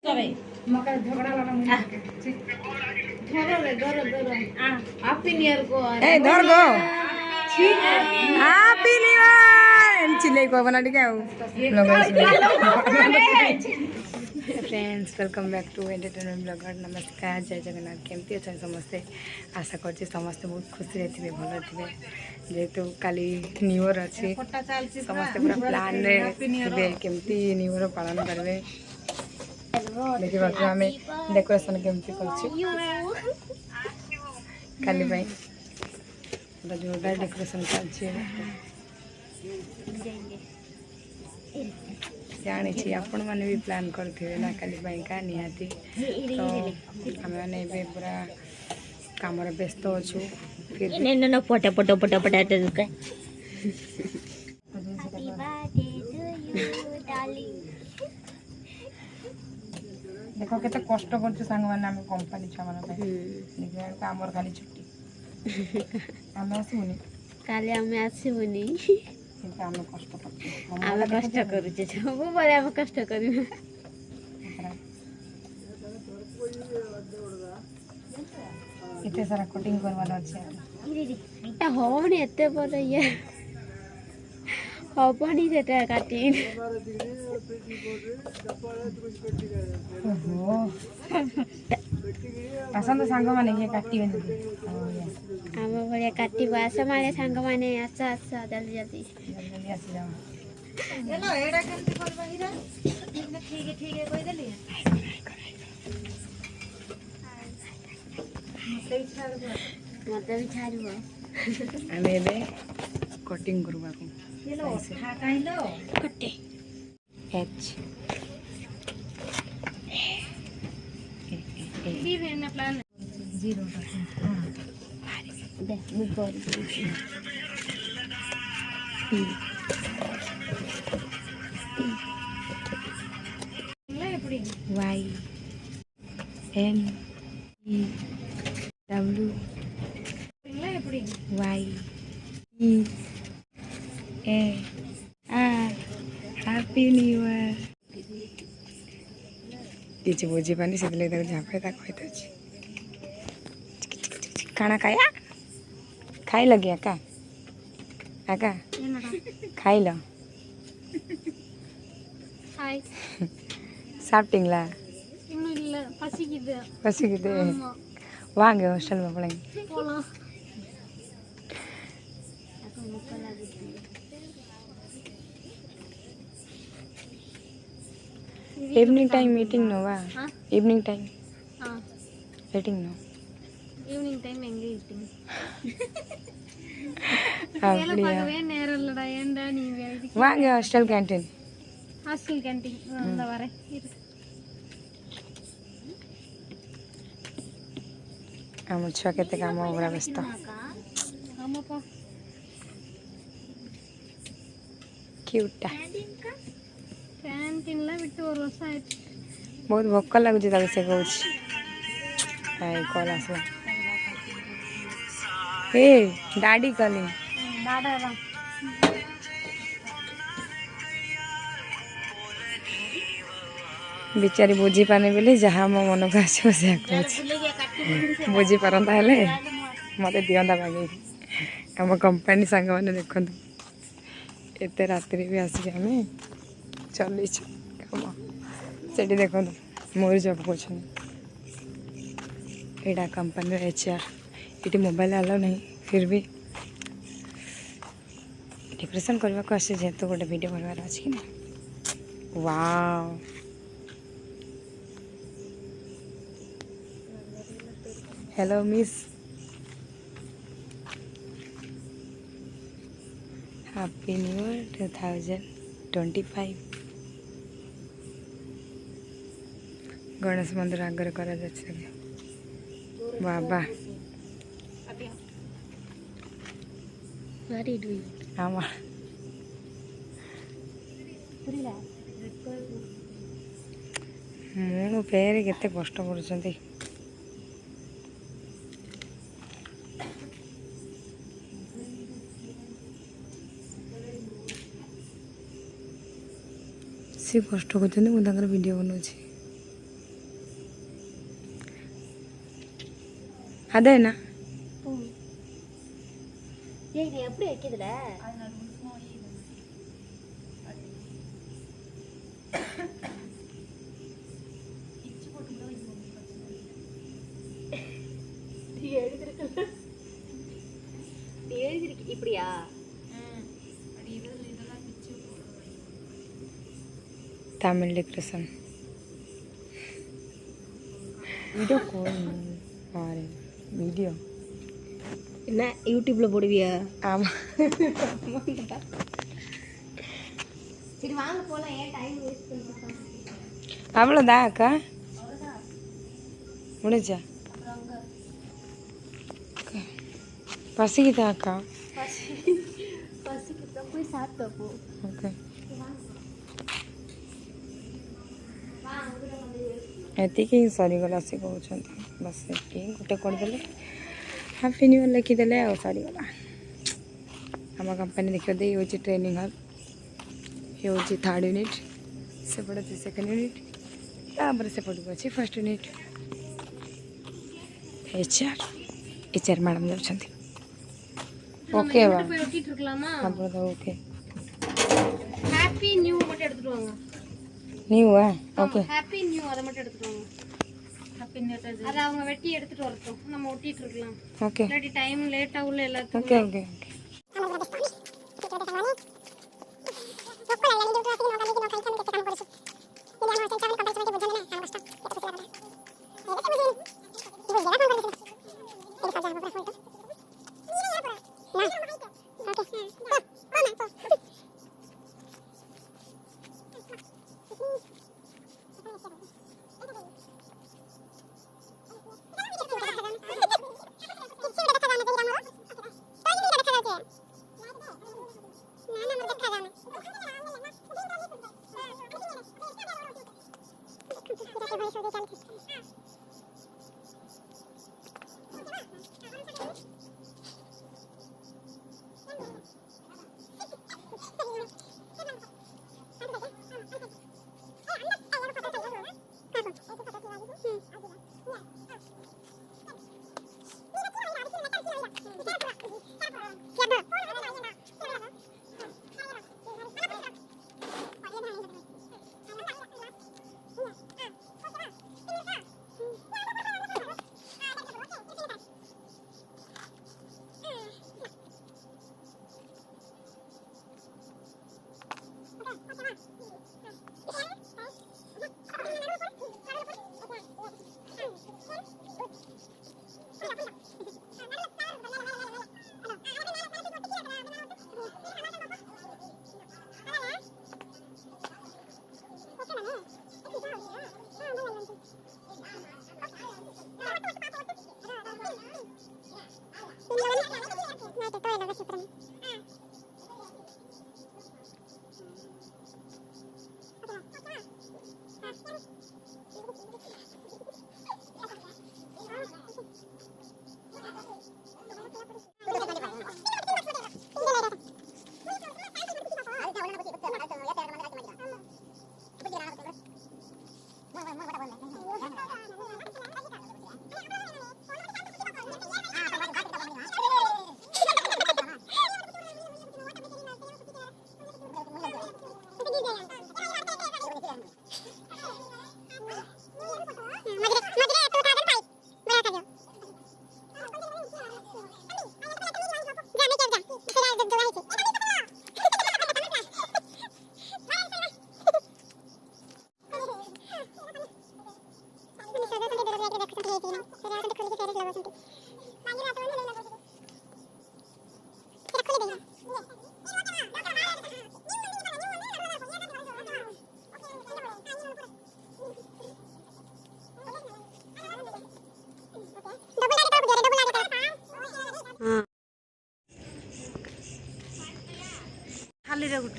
मका झगड़ा वाला मुझे धरो रे धरो हैप्पी न्यू ईयर को ए धर गो हैप्पी न्यू ईयर चिल्ले को बना ठीक है friends welcome back to entertainment blogger नमस्कार जय जगन्नाथ केमती अच्छा समस्ते आशा करছি समस्ते बहुत खुशी रही भल थे जेहेतु काली न्यू ईयर अच्छी समस्ते पूरा प्लान रे केमती न्यू ईयर पालन करेंगे देखिए आम डेकोरेशन केमती काली जोरदार डेकोरेशन चलती जानी आपण मैंने भी प्लान करते ना काली का निहाती तो आम मैंने पूरा काम व्यस्त अच्छु फिर पटा पटा पटा पटा देख के कष्ट कर सांग मैंने आम कंपानी छुआ मान आमर खाली छुट्टी आम आसबुनि काली आम आसबुनि आम कष्ट आम कष्ट करुचे सब बड़े आम कष्ट कर इतने सारा कटिंग करवार अच्छे हवनी एत बड़ ये हबनी से काटी आसत सांग मैंने ये काटे आम भाया काट आस मारे सांग मैंने आस आस जल्दी जल्दी जल्दी आसी जाओ मत भी छाड़ आम ए कटिंग करवा कटे H zero Y N E W Y E A R happy new year किसी बुझी पानी से झापे कहते खाना खाया खाई लगे का आका खाई लो साप्टिंगला पसिकिदे वांगे हॉस्टल में पढ़ेंगे इवनिंग टाइम मीटिंग नो वा इवनिंग टाइम मीटिंग नो ஈவினிங் டைம் எங்க ஈட்டிங் அப்படியே பார்க்கவே நேரம் இல்லடா ஏன்டா நீ வேலைக்கு வாங்க ஹாஸ்டல் கேண்டீன் அந்த வரேன் ଆମ ଛୁଆ କେତେ କାମ ପୁରା ବ୍ୟସ୍ତ ஆமாப்பா କ୍ୟୁଟ୍ଟା கேண்டீன்ல விட்டு ஒரு வருஷம் ஆயிடுச்சு ବହୁତ ଭୋକ ଲାଗୁଛି ତାକୁ ସେ କହୁଛି କଲ୍ ଆସିଲା ଏ ଡାଡି କଲିଂ டாடா बिचारी बुझी पाने बोली जहाँ मो मन को आस बुझी पारता है मत दिंता बागे आम कंपानी सांग मैंने देखु एत राति भी आसिक आम चलीचु कम से देखो मोर जब कर यहाँ कंपानी HR ये मोबाइल आलो नहीं फिर भी डेकोरेशन करने को आसे जेहेतु गोटे वीडियो बनवार अच्छे कि wow hello miss happy new year 2025 Ganesh मंदिर आगे करा बाबा आमा मुणु फेरे केते कष्ट करुछंती सी कष्ट कर वीडियो बनाऊँ அதேண்ணா ஏய் நீ எப்படி வைக்கிறதுல எழுதிருக்கு இப்படியா தமிழ் டிப்ரெஷன் வீடியோ பாரு வீடியோ என்ன யூடியூப்ல போடுவியா ஆமாம் சரி வாங்க போலாம் ஏன் டைம் வேஸ்ட் பண்ணிட்டு அவ்வளோதான் அக்கா முடிஞ்சா பசிக்குதா அக்கா பசிக்கு தான் போய் சாப்பிட்டா போ ଓକେ ଏତିକି ସରିଗଲା ସେ କହୁଛନ୍ତି ବାସ୍ ଏତିକି ଗୋଟେ କରିଦେଲେ ହାପି ନ୍ୟୁ ଇୟର୍ ଲେଖିଦେଲେ ଆଉ ସରିଗଲା ଆମ କମ୍ପାନୀ ଦେଖିବ ଦେଇ ହେଉଛି ଟ୍ରେନିଂ ହବ୍ ଇଏ ହେଉଛି ଥାର୍ଡ଼ ୟୁନିଟ୍ ସେପଟେ ଅଛି ସେକେଣ୍ଡ ୟୁନିଟ୍ ତାପରେ ସେପଟକୁ ଅଛି ଫାର୍ଷ୍ଟ ୟୁନିଟ୍ ଏଚଆର୍ ମ୍ୟାଡ଼ାମ୍ ଯାଉଛନ୍ତି ஓகே வா போய் ஒட்டிட்டு இருக்கலாமா அவ்வளோதான் ஓகே ஹாப்பி நியூ மட்டும் எடுத்துட்டு வாங்க நீவா ஓகே ஹாப்பி நியூ அதை மட்டும் எடுத்துட்டு வாங்க ஹாப்பி நியூ அதை அவங்க வெட்டி எடுத்துட்டு வரட்டும் நம்ம ஒட்டிட்டு இருக்கலாம் ஓகே இல்லாட்டி டைம் லேட் ஆகுல எல்லாத்துக்கும் ஓகே ஓகே ஓகே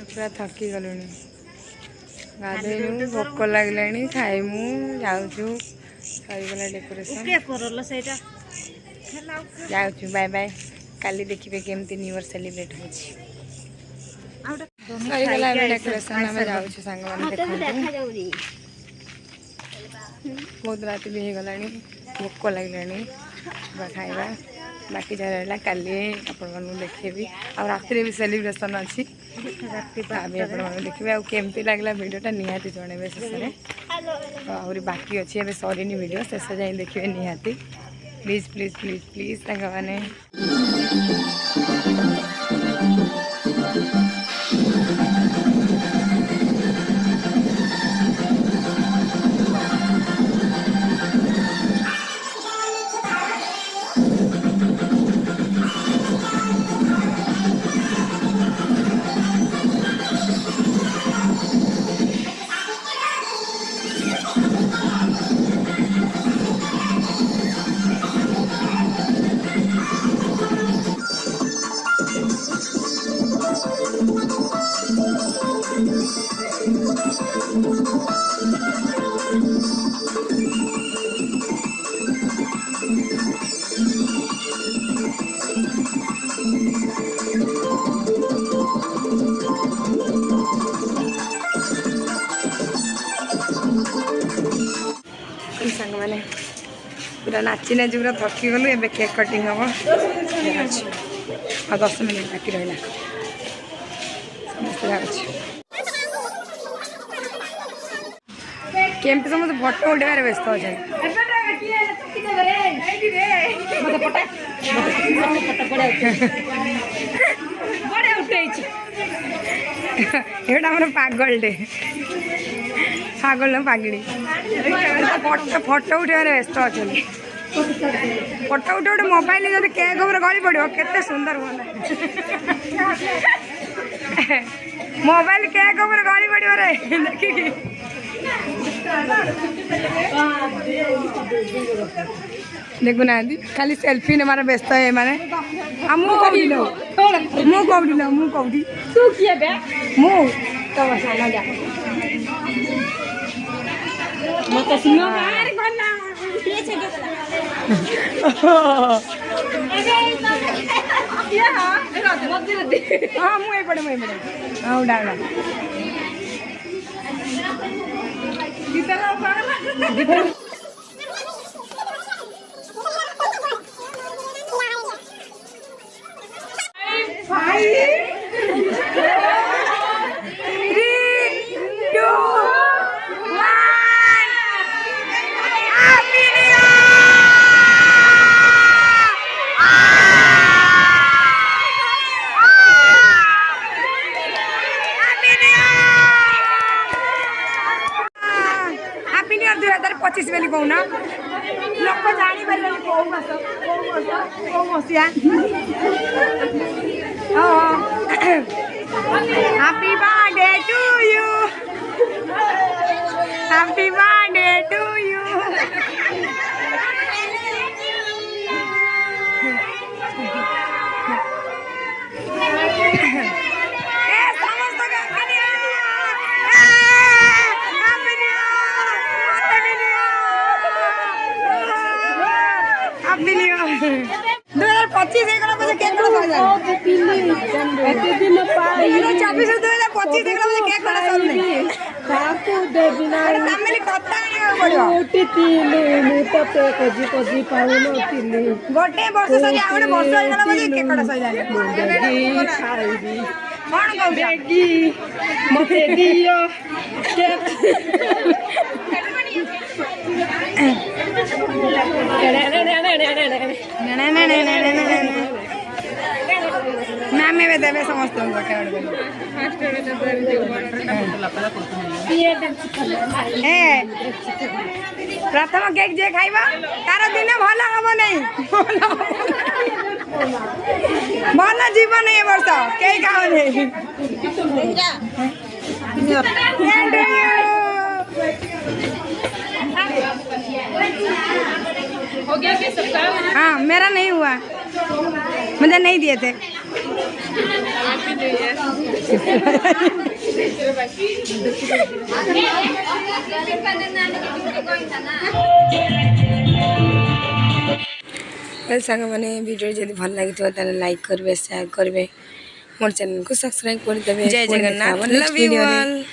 पूरा थकी गलु गाधेनु भोक लगे खाइमु जाऊँ सरीगला डेकोरेशन जाऊँ बाय बाय काली देखिए केमती न्यू ईयर सेलिब्रेट हो सरीगला डेकोरेशन आम जाऊँ सांग बहुत रात भी हो गला भोक लगे खाइबा बाकी जहाँ रहा काली आपण देखेबी आ रात भी सेलिब्रेशन अच्छी देखिए आमती लगला भिडटा निहाती जनइबे शेष में आहरी बाकी अच्छी ए सरीनी वीडियो शेष जाए देखिए निहाती प्लीज प्लीज प्लीज प्लीज मैंने सांग मैंने पूरा नाची नाची पूरा थकी गलु ए केक कटिंग हम 10 मिनट बाकी रहा समस्त केमती समस्त फोटो उठार व्यस्त अच्छे ये पागलटे पागल न पागड़ी फोटो उठार व्यस्त अच्छे फोटो उठे गोटे मोबाइल जब केक उपर गली पड़ो केते सुंदर हुआ मोबाइल केक उपर गली पड़ो रे देखिकी देखुना खाली सेल्फी नमार व्यस्त है माने मुझे हाँ मुझे पड़े हाँ उड़ा हैप्पी न्यू ईयर 2025 बेली कहना लोक जानी पारे कौ मसीहा happy birthday to you happy birthday to you पच्चीस मुझे केक चौबीस 2025 मुझे केक गोटे वर्ष सरी आ गए वर्ष होगा मुझे केक मैम ए देवे समस्त प्रथम केक जे खाइबा तार दिन भल हम नहीं भल जीवन नहीं वर्ष कई खाओ नहीं हो गया कि सबका? हाँ मेरा नहीं हुआ मुझे नहीं दिए थे सांग मैंने वीडियो जब भल लगी लाइक करेंगे शेयर करेंगे मोर चैनल को सब्सक्राइब कर देवे। जय जगन्नाथ लव यू ऑल।